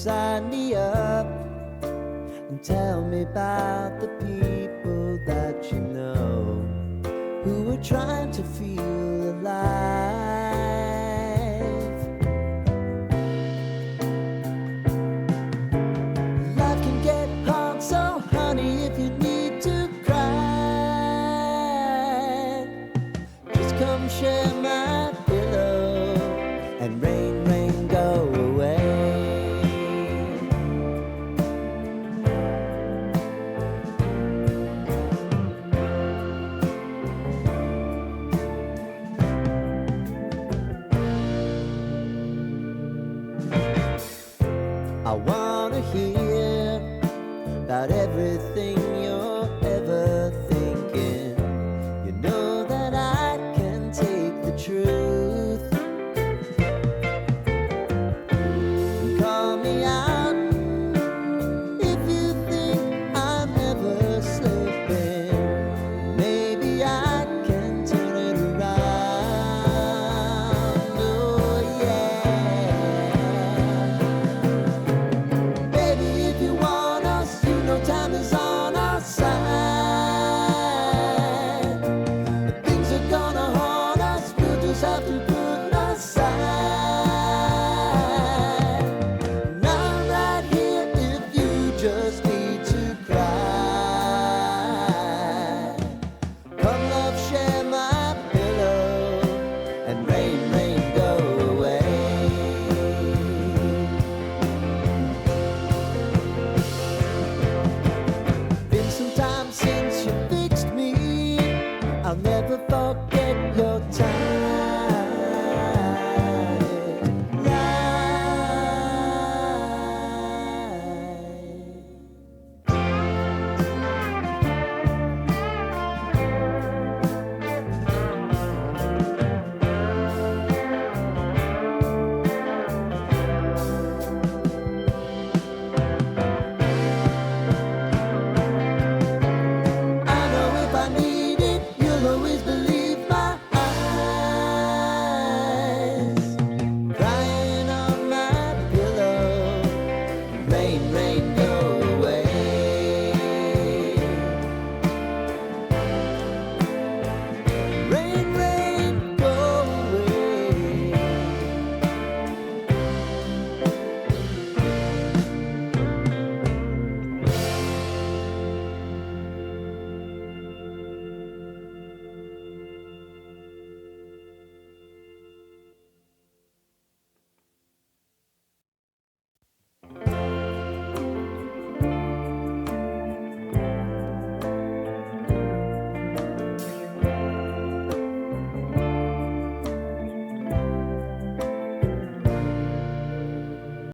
sign me up and tell me about the people that you know who are trying to feel alive. Life can get hard, so honey, if you need to cry, just come share my pillow and rain, rain, go away. I wanna hear about